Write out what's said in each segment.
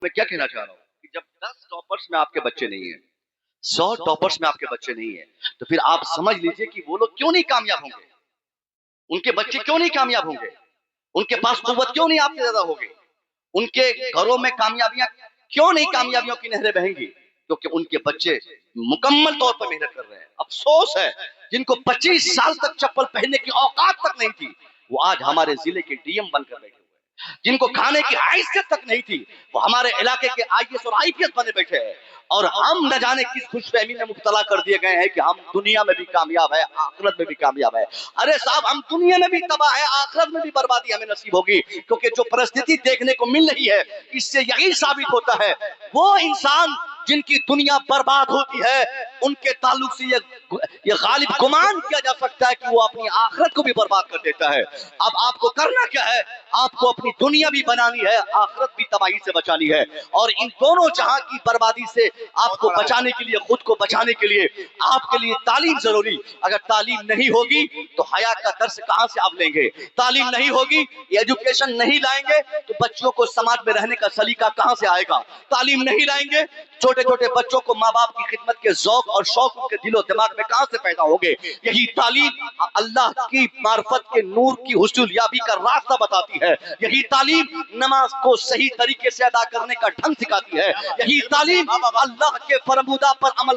میں کیا کہنا چاہ رہا ہوں کہ جب 10 ٹاپرز میں آپ کے بچے نہیں ہیں، 100 ٹاپرز میں آپ کے بچے نہیں ہیں، تو پھر آپ سمجھ لیجئے کہ وہ لوگ کیوں نہیں کامیاب ہوں گے، ان کے بچے کیوں نہیں کامیاب ہوں گے، ان کے پاس قوت کیوں نہیں آپ سے زیادہ ہوگی، ان کے گھروں میں کامیابیاں کیوں نہیں کامیابیوں کی نہریں بہیں گی، کیونکہ ان کے بچے مکمل طور پر محنت کر رہے ہیں۔ افسوس ہے جن کو 25 سال تک چپل پہننے کی اوقات تک نہیں تھی، وہ آج ہمارے ضلع کے ڈی ایم بن کر بیٹھے ہوئے، جن کو کھانے کی حیثیت تک نہیں تھی وہ ہمارے علاقے کے آئی ایس اور آئی پی ایس بنے بیٹھے ہیں، اور ہم نہ جانے کس خوش فہمی میں مبتلا کر دیے گئے ہیں کہ ہم دنیا میں بھی کامیاب ہے، آخرت میں بھی کامیاب ہے۔ ارے صاحب، ہم دنیا میں بھی تباہ ہے، آخرت میں بھی بربادی ہمیں نصیب ہوگی، کیونکہ جو پرستھتی دیکھنے کو مل رہی ہے اس سے یہی ثابت ہوتا ہے وہ انسان جن کی دنیا برباد ہوتی ہے ان کے تعلق سے یہ غالب گمان کیا جا سکتا ہے کہ وہ اپنی آخرت کو بھی برباد کر دیتا ہے۔ اب آپ کو کرنا کیا ہے؟ آپ کو اپنی دنیا بھی بنانی ہے، آخرت بھی تباہی سے بچانی ہے، اور ان دونوں جہاں کی بربادی سے آپ کو بچانے کے لیے، خود کو بچانے کے لیے آپ کے لیے تعلیم ضروری۔ اگر تعلیم نہیں ہوگی تو حیا کا درس کہاں سے آپ لیں گے؟ تعلیم نہیں ہوگی، ایجوکیشن نہیں لائیں گے تو بچوں کو سماج میں رہنے کا سلیقہ کہاں سے آئے گا؟ تعلیم نہیں لائیں گے، چھوٹے چھوٹے بچوں کو ماں باپ کی خدمت کے ذوق اور شوق ان کے دل و دماغ میں کہاں سے پیدا ہوگے؟ یہی تعلیم اللہ کی معرفت کے نور کی حصول یابی کا راستہ بتاتی ہے، یہی تعلیم نماز کو صحیح طریقے سے ادا کرنے کا ڈھنگ سکھاتی ہے، یہی تعلیم اللہ کے فرمودہ پر عمل،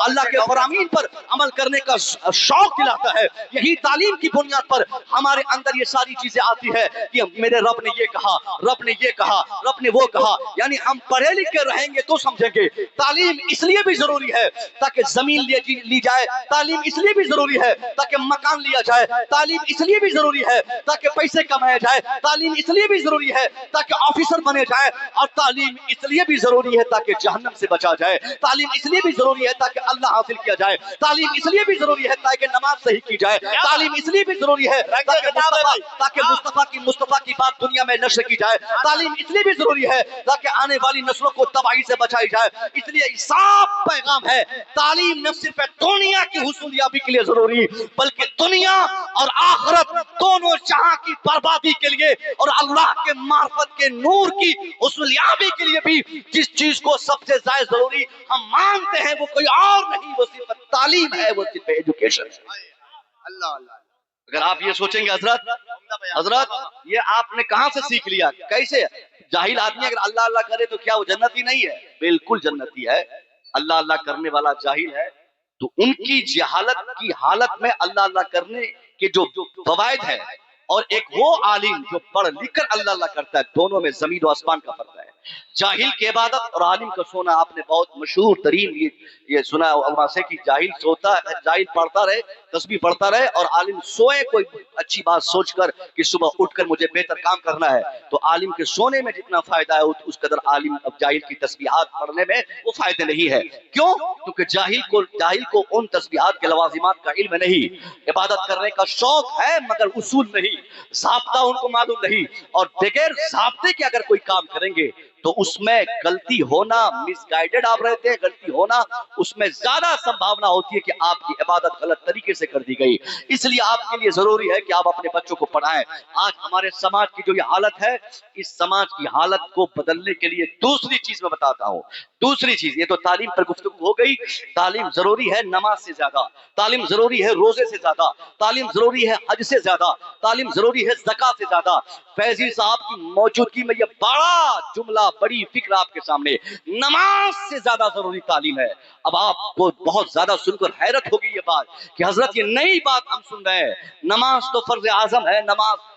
اللہ کے فرامین پر عمل کرنے کا شوق دلاتا ہے، یہی تعلیم کی بنیاد پر ہمارے اندر یہ ساری چیزیں آتی ہے کہ میرے رب نے یہ کہا، رب نے یہ کہا، رب نے وہ کہا، یعنی ہم پڑھے لکھے رہیں گے تو سمجھیں گے۔ تعلیم اس لیے بھی ضروری ہے تاکہ زمین لی جائے، تعلیم اس لیے بھی ضروری ہے تاکہ مکان لیا جائے، تعلیم اس لیے بھی ضروری ہے تاکہ پیسے کمائے جائے، تعلیم اس لیے بھی ضروری ہے تاکہ آفیسر بنے جائے، اور تعلیم اس لیے بھی ضروری ہے تاکہ جہنم سے بچا جائے، تعلیم اس لیے بھی ضروری ہے تاکہ اللہ حاصل کیا جائے، تعلیم اس لیے بھی ضروری ہے تاکہ نماز صحیح کی جائے، تعلیم اس لیے بھی ضروری ہے تاکہ مصطفیٰ کی بات دنیا میں نشر کی جائے، تعلیم اس لیے بھی ضروری ہے تاکہ آنے والی نسلوں کو تباہی سے بچائی جائے۔ اس لیے صاف پیغام ہے، تعلیم نہ صرف دنیا کی حصول یابی کے لیے ضروری بلکہ دنیا اور آخرت دونوں جہاں کی بربادی کے لیے اور اللہ کے معرفت کے نور کی حصول یابی کے لیے بھی جس چیز کو سب سے زیادہ ضروری ہم مانتے ہیں وہ کوئی اور نہیں، وہ صرف تعلیم ہے، وہ صرف ایجوکیشن ہے۔ اللہ اللہ، اگر آپ یہ سوچیں گے حضرت یہ آپ نے کہاں سے سیکھ لیا، کیسے؟ جاہل آدمی اگر اللہ اللہ کرے تو کیا وہ جنتی نہیں ہے؟ بالکل جنتی ہے۔ اللہ اللہ کرنے والا جاہل ہے تو ان کی جہالت کی حالت میں اللہ اللہ کرنے کے جو فوائد ہیں، اور ایک وہ عالم جو پڑھ لکھ کر اللہ اللہ کرتا ہے، دونوں میں زمین و آسمان کا فرق ہے۔ جاہل کی عبادت اور عالم کا سونا، آپ نے بہت مشہور ترین یہ سنا علماء سے کہ جاہل سوتا ہے، جاہل پڑھتا رہے، تسبیح پڑھتا رہے، اور عالم سوئے کوئی اچھی بات سوچ کر کہ صبح اٹھ کر مجھے بہتر کام کرنا ہے، تو عالم کے سونے میں جتنا فائدہ ہے اس قدر عالم اب جاہل کی تسبیحات پڑھنے میں وہ فائدہ نہیں ہے۔ کیوں؟ کیونکہ جاہل کو ان تسبیحات کے لوازمات کا علم نہیں، عبادت کرنے کا شوق ہے مگر اصول نہیں، ضابطہ ان کو معلوم نہیں، اور بغیر ضابطے کے اگر کوئی کام کریں گے تو اس میں غلطی ہونا، مس گائیڈڈ آپ رہتے ہیں، غلطی ہونا اس میں زیادہ سمبھاونا ہوتی ہے کہ آپ کی عبادت غلط طریقے سے کر دی گئی۔ اس لیے آپ کے لیے ضروری ہے کہ آپ اپنے بچوں کو پڑھائیں۔ آج ہمارے سماج کی جو یہ حالت ہے، اس سماج کی حالت کو بدلنے کے لیے دوسری چیز میں بتاتا ہوں۔ دوسری چیز، یہ تو تعلیم پر گفتگو ہو گئی، تعلیم ضروری ہے نماز سے زیادہ، تعلیم ضروری ہے روزے سے زیادہ، تعلیم ضروری ہے حج سے زیادہ، تعلیم ضروری ہے زکوٰۃ سے زیادہ۔ فیضی صاحب کی موجودگی میں یہ بڑا جملہ، بڑی فکر آپ کے سامنے، نماز سے زیادہ ضروری تعلیم ہے۔ اب آپ کو بہت زیادہ سن کر حیرت ہوگی یہ بات کہ حضرت یہ نئی بات ہم سن رہے ہیں، نماز تو فرض اعظم ہے، نماز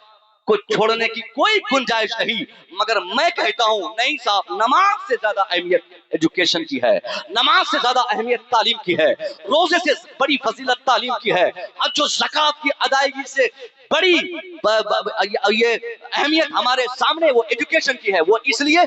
کو چھوڑنے کی کوئی گنجائش نہیں، مگر میں کہتا ہوں نہیں صاحب، نماز سے زیادہ اہمیت ایجوکیشن کی ہے، نماز سے زیادہ اہمیت تعلیم کی ہے، روزے سے بڑی فضیلت تعلیم کی ہے، حج و زکوٰۃ کی ادائیگی سے بڑی یہ اہمیت ہمارے سامنے وہ ایجوکیشن کی ہے۔ وہ اس لیے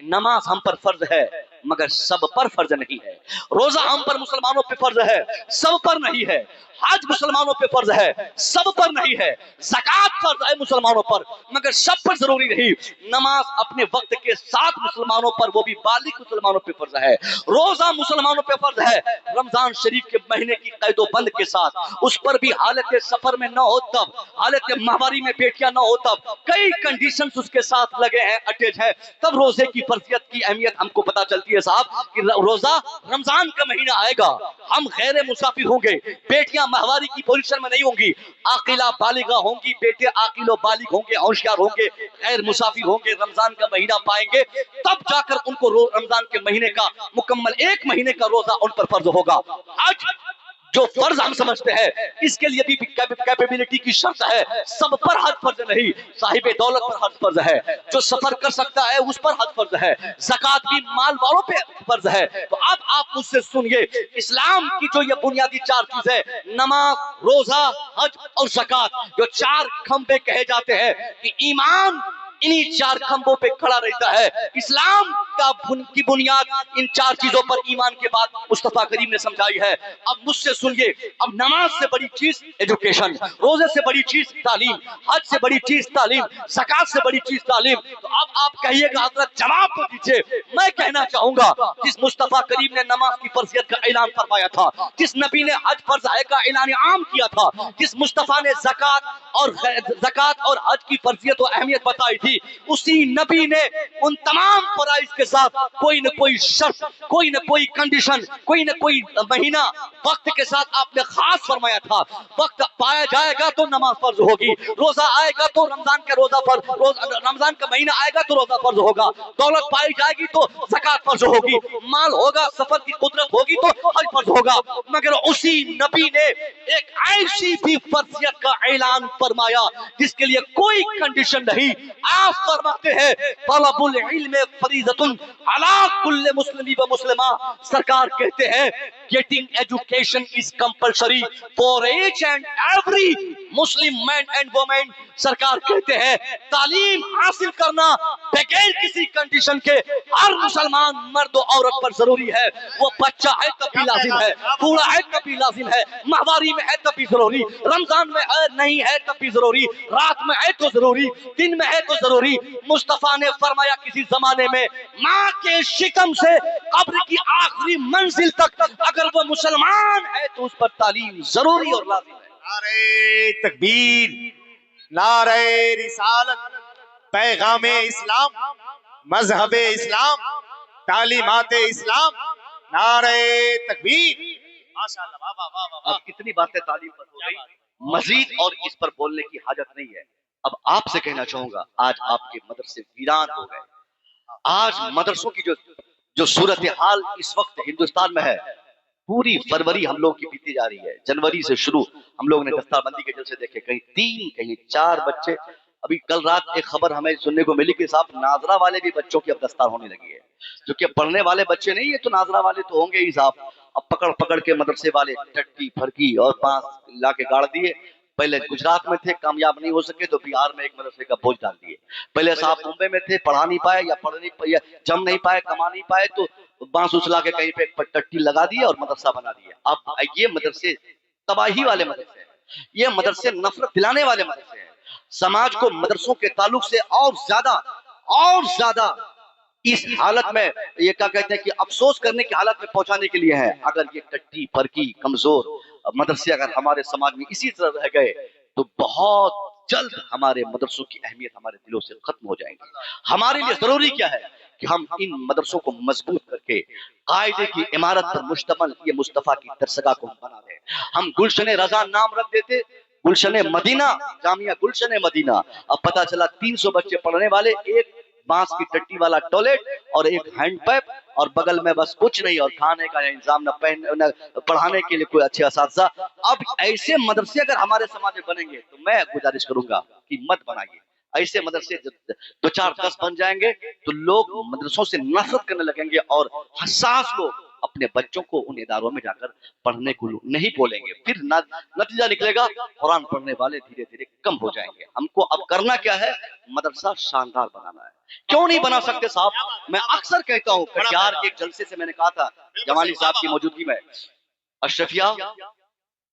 نماز ہم پر فرض ہے مگر سب پر فرض نہیں ہے، روزہ ہم پر مسلمانوں پہ فرض ہے، سب پر نہیں ہے، حج مسلمانوں پہ فرض ہے، سب پر نہیں ہے. زکات فرض ہے مسلمانوں پر مگر سب پر ضروری نہیں. نماز اپنے وقت کے ساتھ مسلمانوں پر، وہ بھی بالغ مسلمانوں پہ فرض ہے. روزہ مسلمانوں پہ فرض ہے رمضان شریف کے مہینے کی قید و بند کے ساتھ، اس پر بھی حالت سفر میں نہ ہو تب، حالت ماہواری میں بیٹیاں نہ ہو تب، کئی کنڈیشنز اس کے ساتھ لگے ہیں، اٹیچ ہے، تب روزے کی فرضیت کی اہمیت ہم کو پتا چلتی ہے صاحب کہ روزہ رمضان کا مہینہ آئے گا، ہم غیر مسافر ہوں گے، بیٹیاں ماہواری کی پوزیشن میں نہیں ہوں گی، عاقلہ بالغہ ہوں گی، بیٹے عاقل و بالغ ہوں گے، ہوشیار ہوں گے، غیر مسافر ہوں گے، رمضان کا مہینہ پائیں گے، تب جا کر ان کو رمضان کے مہینے کا مکمل ایک مہینے کا روزہ ان پر فرض ہوگا. آج جو فرض ہم سمجھتے ہیں اس کے لیے بھی کیپیبلٹی کی شرط ہے، سب پر حج فرض نہیں، صاحب دولت پر حج فرض ہے، جو سفر کر سکتا ہے اس پر حج فرض ہے، زکات بھی مال والوں پہ فرض ہے. تو اب آپ مجھ سے سنیے، اسلام کی جو یہ بنیادی چار چیزیں، نماز، روزہ، حج اور زکات، جو چار کھمبے کہے جاتے ہیں کہ ایمان انہی چار کھمبوں پہ کھڑا رہتا ہے. اسلام کی بنیاد ان چار چیزوں پر ایمان کے بعد مصطفیٰ کریم نے سمجھائی ہے. اب مجھ سے سنیے، اب نماز سے بڑی چیز ایجوکیشن، روزے سے بڑی چیز تعلیم، حج سے بڑی چیز تعلیم، زکات سے بڑی چیز تعلیم. تو اب آپ کہیے گا حضرت جواب تو دیجیے. میں کہنا چاہوں گا جس مصطفیٰ کریم نے نماز کی فرضیت کا اعلان فرمایا تھا، جس نبی نے حج فرض ہے کا اعلان عام کیا تھا، جس مصطفیٰ نے زکات اور حج کی فرضیت و اہمیت بتائی تھی، اسی نبی نے ان تمام فرائض کے ساتھ کوئی نہ کوئی شرط، کوئی نہ کوئی کنڈیشن، کوئی نہ کوئی مہینہ وقت کے ساتھ آپ نے خاص فرمایا تھا. وقت پایا جائے گا تو نماز فرض ہوگی، روزہ آئے گا تو رمضان کا روزہ فرض، رمضان کا مہینہ آئے گا تو روزہ فرض ہوگا، دولت پائی جائے گی تو زکات فرض ہوگی، مال ہوگا، سفر کی قدرت ہوگی تو حج فرض ہوگا. مگر اسی نبی نے ایک ایسی بھی فرضیت کا اعلان فرمایا جس کے لیے کوئی کنڈیشن نہیں. آپ فرماتے ہیں طلب العلم فریضۃ علی کل مسلم و مسلمہ. سرکار کہتے ہیں getting education is compulsory for each and every Muslim man and woman. سرکار کہتے ہیں تعلیم حاصل کرنا بغیر کسی کنڈیشن کے ہر مسلمان مرد و عورت پر ضروری ہے. وہ بچہ ہے تب بھی لازم ہے، بوڑھا ہے تب بھی لازم ہے، ماہواری میں ہے تب بھی ضروری، رمضان میں نہیں ہے تب بھی ضروری، رات میں ہے تو ضروری، دن میں ہے تو ضروری. مصطفیٰ نے فرمایا کسی زمانے میں ماں کے شکم سے قبر کی آخری منزل تک اگر وہ مسلمان ہے تو اس پر تعلیم ضروری اور لازم ہے. نعرہ تکبیر، نعرہ رسالت، پیغام اسلام، مذہب اسلام، تعلیمات اسلام، نعرہ تکبیر. ماشاءاللہ، واہ واہ واہ واہ. اب کتنی باتیں تعلیم پر ہو گئی، مزید اور اس پر بولنے کی حاجت نہیں ہے. اب آپ سے کہنا چاہوں گا آج آپ کے مدرسے ویران ہو گئے. آج مدرسوں کی جو صورتحال اس وقت ہندوستان میں ہے، پوری فروری ہم لوگ کی بیتی جا رہی ہے. جنوری سے شروع ہم لوگ نے دستار بندی کے جلسے دیکھے، کہیں 3 کہیں 4 بچے. ابھی کل رات ایک خبر ہمیں سننے کو ملی کہ صاحب ناظرہ والے بھی بچوں کی اب دستار ہونے لگی ہے، جو کہ پڑھنے والے بچے نہیں ہے تو ناظرہ والے تو ہوں گے ہی صاحب. اب پکڑ پکڑ کے مدرسے والے ٹٹی پھرکی اور پانس لا کے گاڑ دیے. پہلے گجرات میں تھے، کامیاب نہیں ہو سکے تو بہار میں ایک مدرسے کا بوجھ ڈال دیے. پہلے صاحب بمبئی میں تھے، پڑھا نہیں پائے یا پڑھ نہیں پائے، جم نہیں پائے، کما نہیں پائے تو بانس اچلا کے کہیں پہ ٹٹی لگا دیے اور مدرسہ بنا دیا. اب یہ مدرسے تباہی والے مدرسے ہیں، یہ مدرسے نفرت دلانے والے مدرسے ہیں. سماج کو مدرسوں کے تعلق سے اور زیادہ اس حالت میں یہ کیا کہتے ہیں کہ افسوس کرنے کی حالت میں پہنچانے کے لیے ہے. اگر یہ ٹٹی پھرکی کمزور مدرسے اگر ہمارے سماج میں اسی طرح رہ گئے تو بہت جلد ہمارے مدرسوں کی اہمیت ہمارے دلوں سے ختم ہو جائیں گی. ہمارے لیے ضروری کیا ہے کہ ہم ان مدرسوں کو مضبوط کر کے قاعدے کی عمارت پر مشتمل یہ مصطفیٰ کی درسگاہ کو ہم بنا دیں. ہم گلشن رضا نام رکھ دیتے، گلشن مدینہ، جامعہ گلشن مدینہ. اب پتا چلا 300 بچے پڑھنے والے، ایک بانس کی ٹٹی والا ٹوائلٹ اور ایک ہینڈ پائپ اور بغل میں بس کچھ نہیں اور کھانے کا انتظام نہ پڑھانے کے لیے کوئی اچھے اساتذہ. اب ایسے مدرسے اگر ہمارے سماج میں بنیں گے تو میں گزارش کروں گا کہ مت بنائیے ایسے مدرسے. 2-4-10 بن جائیں گے تو لوگ مدرسوں سے نفرت کرنے لگیں گے اور حساس لوگ اپنے بچوں کو ان اداروں میں جا کر پڑھنے کو نہیں بولیں گے. پھر نتیجہ نکلے گا قرآن پڑھنے والے دھیرے دھیرے کم ہو جائیں گے. ہم کو اب کرنا کیا ہے؟ مدرسہ شاندار بنانا ہے. کیوں نہیں بنا سکتے صاحب؟ میں اکثر کہتا ہوں، کٹیہار کے ایک جلسے سے میں نے کہا تھا جمالی صاحب کی موجودگی میں، اشرفیہ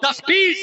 10-20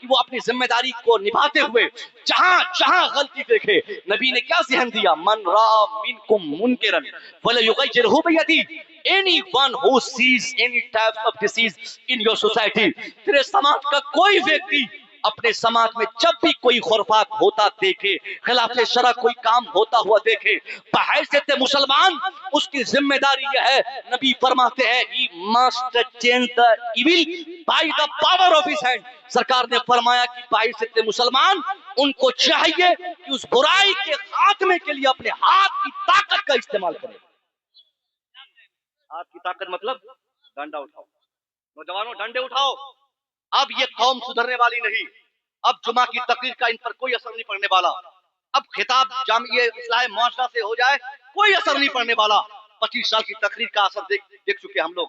کہ وہ اپنی ذمہ داری کو نبھاتے ہوئے جہاں جہاں غلطی دیکھے، نبی نے کیا ذہن دیا؟ من را منکم منکرا فلیغیرہ بیدی. anyone who sees any types of disease in your society، تیرے سماج کا کوئی ویکتی اپنے سماج میں جب بھی کوئی خرافات ہوتا دیکھے، خلاف شرع کوئی کام ہوتا ہوا دیکھے، بحیثیت مسلمان اس کی ذمہ داری یہ ہے، نبی فرماتے ہیں he must change the evil by the power of his hand. سرکار نے فرمایا کہ بحیثیت مسلمان ان کو چاہیے کہ اس برائی کے خاتمے کے لیے اپنے ہاتھ کی طاقت کا استعمال کرے. ہاتھ کی طاقت مطلب ڈنڈا اٹھاؤ، نوجوانوں ڈنڈے اٹھاؤ. اب یہ قوم سدھرنے والی نہیں. اب جمعہ کی تقریر کا ان پر کوئی اثر نہیں پڑنے والا. اب خطاب جامعہ اصلاح معاشرہ سے ہو جائے، کوئی اثر نہیں پڑنے والا. 25 سال کی تقریر کا اثر دیکھ چکے ہم لوگ.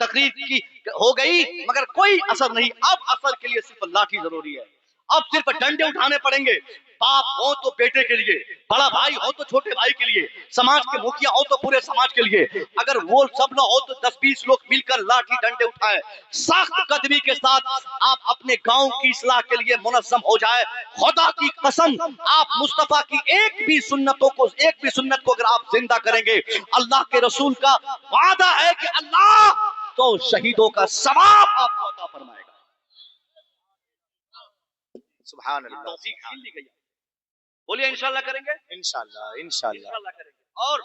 تقریر کی ہو گئی مگر کوئی اثر نہیں. اب اثر کے لیے صرف لاٹھی ضروری ہے. اب صرف ڈنڈے اٹھانے پڑیں گے. باپ ہو تو بیٹے کے لیے، بڑا بھائی ہو تو چھوٹے بھائی کے لیے، سماج کے مکھیا ہو تو پورے سماج کے لیے. اگر وہ سب نہ ہو تو 10-20 لوگ مل کر لاٹھی ڈنڈے اٹھائے، سخت قدمی کے ساتھ آپ اپنے گاؤں کی اصلاح کے لیے منظم ہو جائے. خدا کی قسم، آپ مصطفیٰ کی ایک بھی سنت کو اگر آپ زندہ کریں گے، اللہ کے رسول کا وعدہ ہے کہ اللہ تو شہیدوں کا ثواب آپ کو عطا فرمائے گا. سبحان اللہ. توفیق چھین لی گئی. بولیے انشاءاللہ کریں گے، انشاءاللہ انشاءاللہ. انشاءاللہ کریں گے. اور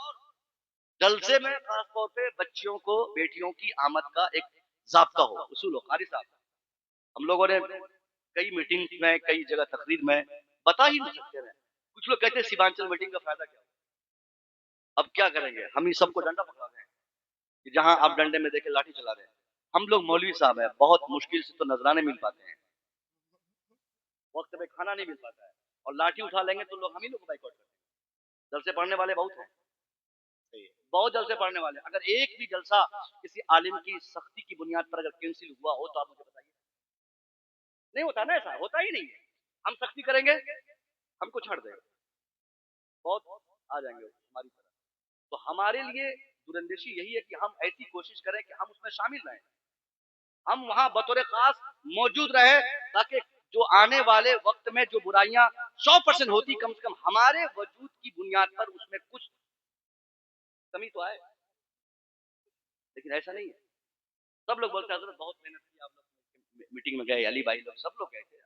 جلسے میں خاص طور پہ بچیوں کو، بیٹیوں کی آمد کا ایک ضابطہ ہو، اصول ہو. قاری صاحب، ہم لوگوں نے کئی میٹنگ میں، کئی جگہ تقریر میں بتا ہی نہیں سکتے ہیں. کچھ لوگ کہتے ہیں سیمانچل میٹنگ کا فائدہ کیا ہو؟ اب کیا کریں گے؟ ہم ہی سب کو ڈنڈا پکڑا رہے ہیں کہ جہاں آپ ڈنڈے میں دیکھیں لاٹھی چلا رہے ہیں. ہم لوگ مولوی صاحب ہیں، بہت مشکل سے تو نذرانے مل پاتے ہیں، وقت میں کھانا نہیں مل پاتا ہے، اور لاٹھی اٹھا لیں گے تو لوگ ہم ہی لوگ کو بائیکاٹ کرتے ہیں. جلسے پڑھنے والے بہت ہیں، بہت جلسے پڑھنے والے. اگر ایک بھی جلسہ کسی عالم کی سختی کی بنیاد پر اگر کینسل ہوا ہو تو آپ مجھے بتائیے. نہیں ہوتا نا، ایسا ہوتا ہی نہیں ہے. ہم سختی کریں گے، ہم کو چھڑ دیں گے، بہت آ جائیں گے ہماری طرف. تو ہمارے لیے دورندیشی یہی ہے کہ ہم ایسی کوشش کریں کہ ہم اس میں شامل رہیں، ہم وہاں بطور خاص موجود رہے، تاکہ جو آنے والے وقت میں جو برائیاں 100% ہوتی، کم سے کم ہمارے وجود کی بنیاد پر اس میں کچھ کمی تو آئے. لیکن ایسا نہیں ہے. سب لوگ بولتے ہیں حضرت بہت محنت کی آپ لوگ، میٹنگ میں گئے، علی بھائی لوگ سب لوگ گئے تھے،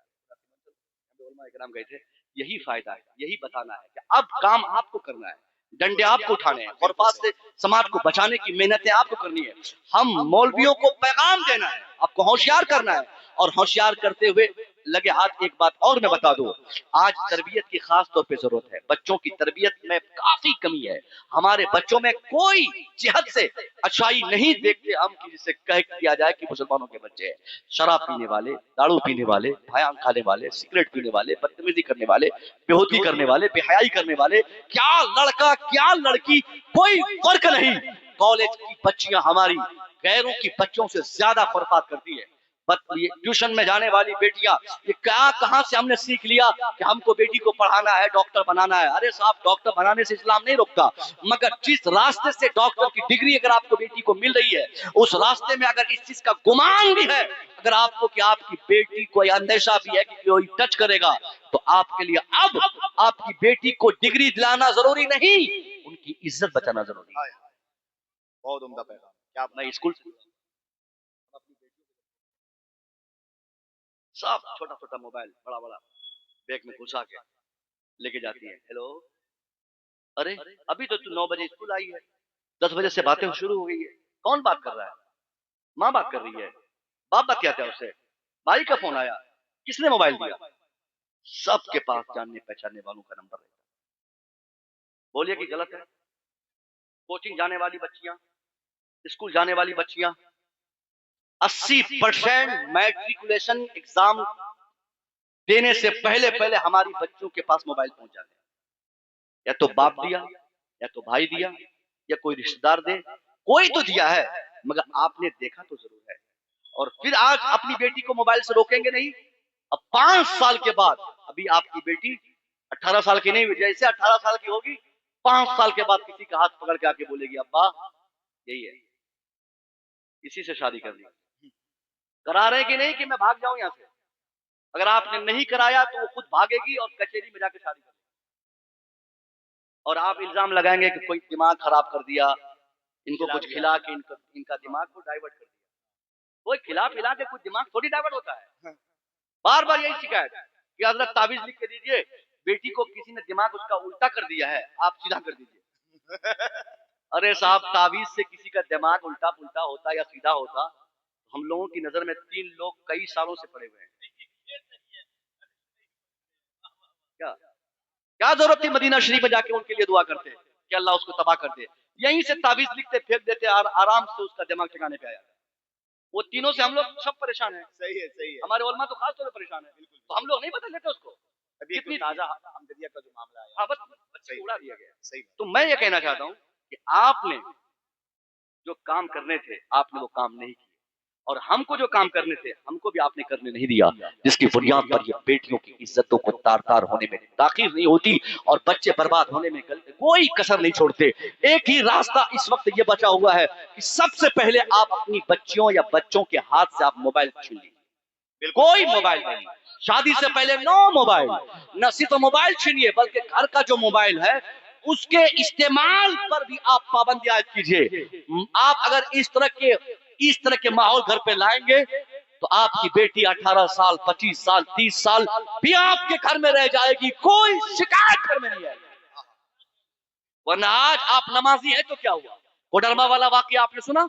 علماء کرام گئے تھے. یہی فائدہ ہے، یہی بتانا ہے کہ اب کام آپ کو کرنا ہے، ڈنڈے آپ کو اٹھانے ہیں، خرافات سے سماج کو بچانے کی محنتیں آپ کو کرنی ہے. ہم مولویوں کو پیغام دینا ہے، آپ کو ہوشیار کرنا ہے. اور ہوشیار کرتے ہوئے لگے ہاتھ ایک بات اور میں بتا دوں، آج تربیت کی خاص طور پہ ضرورت ہے. بچوں کی تربیت میں کافی کمی ہے. ہمارے بچوں میں کوئی جہت سے اچھائی نہیں دیکھتے ہم کہ جسے کہہ دیا جائے کہ مسلمانوں کے بچے ہیں. شراب پینے والے، دارو پینے والے، بھیان کھانے والے، سگریٹ پینے والے، بدتمیزی کرنے والے، بےہودگی کرنے والے، بے حیائی کرنے والے، کیا لڑکا کیا لڑکی کوئی فرق نہیں. کالج کی بچیاں ہماری غیروں کی بچوں سے زیادہ خرافات کرتی ہے. ٹیوشن میں جانے والی بیٹیاں، یہ کیا کہاں سے ہم نے سیکھ لیا کہ ہم کو بیٹی کو پڑھانا ہے، ڈاکٹر بنانا ہے. ارے صاحب، ڈاکٹر بنانے سے اسلام نہیں روکتا، مگر جس راستے سے ڈاکٹر کی ڈگری اگر آپ کو بیٹی کو مل رہی ہے، اس راستے میں اگر اس چیز کا گمان بھی ہے، اگر آپ کو کہ آپ کی بیٹی کو اندیشہ بھی ہے کہ کوئی ٹچ کرے گا، تو آپ کے لیے اب آپ کی بیٹی کو ڈگری دلانا ضروری نہیں، ان کی عزت بچانا ضروری ہے. بہت عمدہ پیغام. کیا آپ میں اسکول سے سب چھوٹا چھوٹا موبائل بڑا بڑا بیگ میں گھسا کے لے کے جاتی ہیں. ہیلو، ارے ابھی تو 9 بجے اسکول آئی ہے، 10 بجے سے باتیں شروع ہو گئی ہے. کون بات کر رہا ہے؟ ماں بات کر رہی ہے، باپ بات کیا تھا اسے، بھائی کا فون آیا، کس نے موبائل دیا؟ سب کے پاس جاننے پہچاننے والوں کا نمبر ہے. بولیے کہ غلط ہے؟ کوچنگ جانے والی بچیاں، اسکول جانے والی بچیاں 80% میٹریکولیشن ایگزام دینے سے پہلے ہماری بچوں کے پاس موبائل پہنچ جاتے ہیں. یا تو باپ دیا، یا تو بھائی دیا، یا کوئی رشتہ دار دے، کوئی تو دیا ہے، مگر آپ نے دیکھا تو ضرور ہے. اور پھر آج اپنی بیٹی کو موبائل سے روکیں گے نہیں. اب 5 سال کے بعد، ابھی آپ کی بیٹی 18 سال کی نہیں ہوئی، جیسے 18 سال کی ہوگی، 5 سال کے بعد کسی کا ہاتھ پکڑ کے آ کے بولے گی ابا یہی ہے، اسی سے شادی کرنی. کرا رہے کہ نہیں کہ میں بھاگ جاؤں یہاں سے؟ اگر آپ نے نہیں کرایا تو وہ خود بھاگے گی اور کچہری میں جا کے شادی کرے گی، اور آپ الزام لگائیں گے کہ کوئی دماغ خراب کر دیا، ان کو کچھ کھلا کے ان کا دماغ کو ڈائیورٹ کر دیا۔ کوئی کھلا پلا کے کوئی دماغ تھوڑی ڈائیورٹ ہوتا ہے۔ بار بار یہی شکایت کہ حضرت تعویذ لکھ کے دیجئے، بیٹی کو کسی نے دماغ اس کا الٹا کر دیا ہے، آپ سیدھا کر دیجئے۔ ارے صاحب، تعویذ سے کسی کا دماغ الٹا پلٹا ہوتا یا سیدھا ہوتا، ہم لوگوں کی نظر میں 3 لوگ کئی سالوں سے پڑے ہوئے ہیں۔ کیا ضرورت تھی مدینہ شریف میں جا کے ان کے لیے دعا کرتے کہ اللہ اس کو تباہ کر دے؟ یہیں سے تعویذ لکھتے پھینک دیتے، آرام سے اس کا دماغ ٹھکانے پہ آیا۔ وہ تینوں سے ہم لوگ سب پریشان ہیں۔ صحیح ہے، صحیح ہے۔ ہمارے علماء تو خاص طور پر پریشان ہیں، تو ہم لوگ نہیں بدل لیتے اس کو۔ ابھی کتنی تازہ حمدیہ کا جو معاملہ ہے، ہاں بس اڑا دیا گیا۔ صحیح۔ تو میں یہ کہنا چاہتا ہوں کہ آپ نے جو کام کرنے تھے آپ نے وہ کام نہیں کیے، اور ہم کو جو کام کرنے تھے ہم کو بھی آپ نے کرنے نہیں دیا، جس کی بنیاد پر یہ بیٹیوں کی عزتوں کو تار تار ہونے میں تاخیر نہیں ہوتی اور بچے برباد ہونے میں کوئی کسر نہیں چھوڑتے۔ ایک ہی راستہ اس وقت یہ بچا ہوا ہے کہ سب سے پہلے آپ اپنی بچیوں یا بچوں کے ہاتھ سے آپ موبائل چھین لیجیے۔ کوئی موبائل نہیں، شادی سے پہلے نو موبائل، نہ صرف موبائل چھینیے بلکہ گھر کا جو موبائل ہے اس کے استعمال پر بھی آپ پابندی عائد کیجئے۔ آپ اگر اس طرح کے ماحول گھر پہ لائیں گے تو آپ کی بیٹی 18 سال 25 سال 30 سال بھی آپ کے گھر میں رہ جائے گی، کوئی شکایت گھر میں نہیں آئے گی۔ ورنہ آج آپ نمازی ہیں تو کیا ہوا؟ کوڈرما والا واقعہ آپ نے سنا؟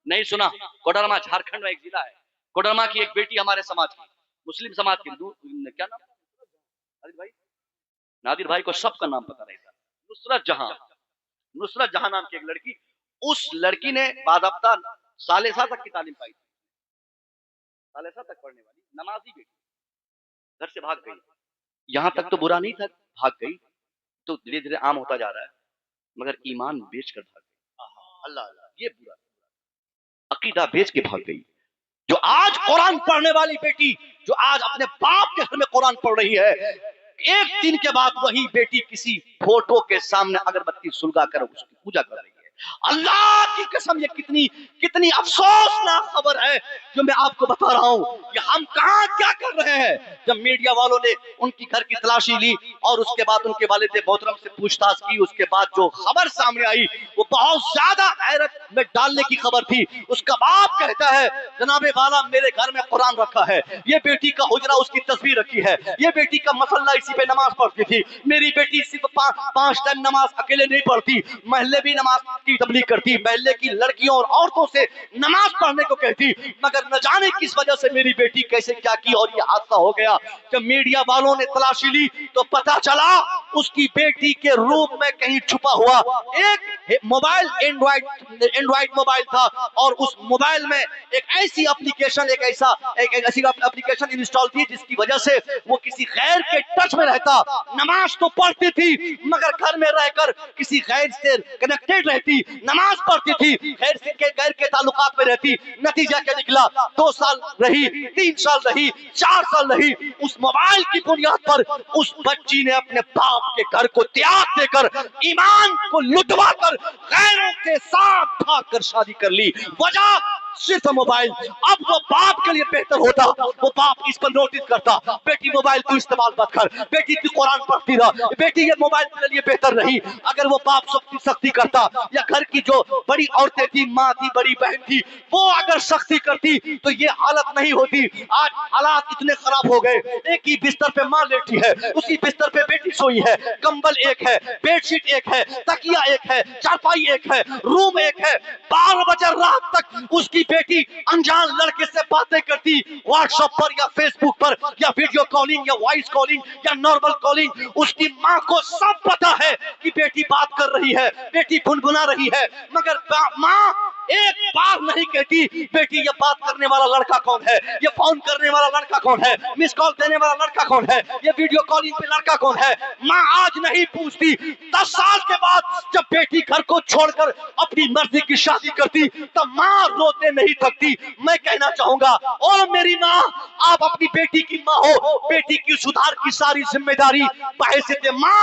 نہیں سنا؟ کوڈرما جھارکھنڈ میں ایک ضلع ہے، کوڈرما کی ایک بیٹی ہمارے سماج کی، مسلم سماج کی، کیا نام ہے؟ نادر بھائی کو سب کا نام پتا نہیں تھا۔ نصرت جہاں نام کی ایک لڑکی، اس لڑکی نے باضابطہ ثالثہ تک کی تعلیم پائی تھی، ثالثہ تک پڑھنے والی نمازی بیٹی گھر سے بھاگ گئی۔ یہاں تک تو برا نہیں تھا، بھاگ گئی تو دھیرے دھیرے عام ہوتا جا رہا ہے، مگر ایمان بیچ کر بھاگ گئی۔ اللہ اللہ، یہ برا عقیدہ بیچ کے بھاگ گئی۔ جو آج قرآن پڑھنے والی بیٹی، جو آج اپنے باپ کے گھر میں قرآن پڑھ رہی ہے، ایک دن کے بعد وہی بیٹی کسی فوٹو کے سامنے اگربتی سلگا کر اس کی پوجا کر رہی ہے۔ اللہ کی قسم، یہ کتنی افسوسناک خبر ہے جو میں آپ کو بتا رہا ہوں کہ ہم کہاں کیا کر رہے ہیں۔ جب میڈیا والوں نے ان کی گھر کی تلاشی لی اور اس کے بعد ان کے والد محترم سے پوچھ تاچھ کی، اس کے بعد جو خبر سامنے آئی وہ بہت زیادہ حیرت میں ڈالنے کی خبر تھی۔ اس کا باپ کہتا ہے جناب والا میرے گھر میں قرآن رکھا ہے، یہ بیٹی کا حجرہ اس کی تصویر رکھی ہے، یہ بیٹی کا مسلح اسی پہ نماز پڑھتی تھی، میری بیٹی صرف 5 ٹائم نماز اکیلے نہیں پڑھتی، محلے بھی نماز کی تبلیغ کرتی، محلے کی لڑکیوں اور عورتوں سے نماز پڑھنے کو کہتی، مگر نہ جانے کس وجہ سے میری بیٹی کیسے کیا کی اور یہ حادثہ ہو گیا۔ جب میڈیا والوں نے تلاشی لی تو پتا چلا اس کی بیٹی کے روم میں کہیں چھپا ہوا ایک موبائل اینڈرائیڈ موبائل تھا، اور اس موبائل میں ایک ایسی اپلیکیشن انسٹال تھی جس کی وجہ سے وہ کسی غیر کے ٹچ میں رہتا، نماز تو پڑھتی تھی مگر گھر میں رہ کر کسی غیر سے کنیکٹڈ رہتی، نماز پڑھتی تھی غیر کے تعلقات میں رہتی۔ نتیجہ کیا نکلا؟ 2 سال رہی، 3 سال رہی، 4 سال رہی، اس موبائل کی بنیاد پر اس بچی نے اپنے باپ کے گھر کو تیاگ دے کر ایمان کو لٹوا کر غیروں کے ساتھ بھاگ کر شادی کر لی۔ وجہ صرف موبائل۔ اب وہ باپ کے لیے بہتر ہوتا، وہ باپ اس پر نوٹس کرتا بیٹی موبائل تو استعمال مت کر، بیٹی کی قرآن پڑھتی رہا، بیٹی یہ موبائل کے لیے بہتر رہی۔ اگر وہ باپ سختی کرتا یا گھر کی جو بڑی عورتیں تھی، ماں تھی، بڑی بہن تھی، وہ اگر سختی کرتی تو یہ حالت نہیں ہوتی۔ آج حالات اتنے خراب ہو گئے، ایک ہی بستر پہ ماں لیٹی ہے، اسی بستر پہ بیٹی سوئی ہے، کمبل ایک ہے، بیڈ شیٹ ایک ہے، تکیا ایک ہے، چارپائی ایک ہے، روم ایک ہے، 12 بجے رات تک اس کی بیٹی انجان لڑکے سے باتیں کرتی، واٹس ایپ پر یا فیس بک پر یا ویڈیو کالنگ یا وائس کالنگ یا نارمل کالنگ۔ اس کی ماں کو سب پتا ہے کہ بیٹی بات کر رہی ہے، بیٹی بھنبھنا رہی ہے، مگر ماں ایک بار نہیں کہتی بیٹی یہ بات کرنے والا لڑکا کون ہے، یہ فون کرنے والا لڑکا کون ہے، مس کال دینے والا لڑکا کون ہے، یہ ویڈیو کالنگ پہ لڑکا کون ہے۔ ماں آج نہیں پوچھتی۔ 10 سال کے بعد جب بیٹی گھر کو چھوڑ کر اپنی مرضی کی شادی کرتی تب ماں روتے نہیں تھکتی۔ میں کہنا چاہوں گا، او میری ماں، آپ اپنی بیٹی کی ماں ہو، بیٹی کی سدھار کی ساری ذمہ داری بحیثیت ماں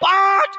5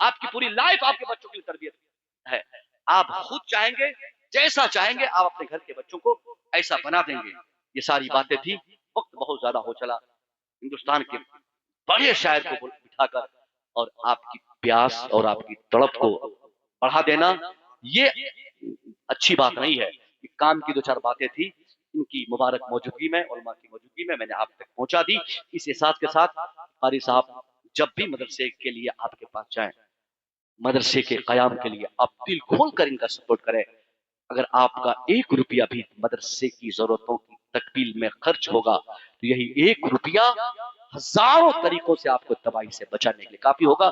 آپ کی پوری لائف آپ کے بچوں کی تربیت ہے. آپ خود چاہیں گے جیسا چاہیں گے آپ اپنے گھر کے بچوں کو ایسا بنا دیں گے. یہ ساری باتیں تھی. وقت بہت زیادہ ہو چلا. ہندوستان کے بڑے شاعر کو بٹھا کر اور آپ کی پیاس اور آپ کی تڑپ کو بڑھا دینا یہ اچھی بات نہیں ہے. یہ کام کی دو چار باتیں تھی, ان کی مبارک موجودگی میں, علماء کی موجودگی میں نے آپ تک پہنچا دی. اس احساس کے ساتھ قاری صاحب جب بھی مدرسے کے لیے آپ کے پاس جائیں, مدرسے کے قیام کے لیے آپ دل کھول کر ان کا سپورٹ کریں. اگر آپ کا 1 روپیہ بھی مدرسے کی ضرورتوں کی تکمیل میں خرچ ہوگا تو یہی 1 روپیہ ہزاروں طریقوں سے آپ کو تباہی سے بچانے کے لیے کافی ہوگا.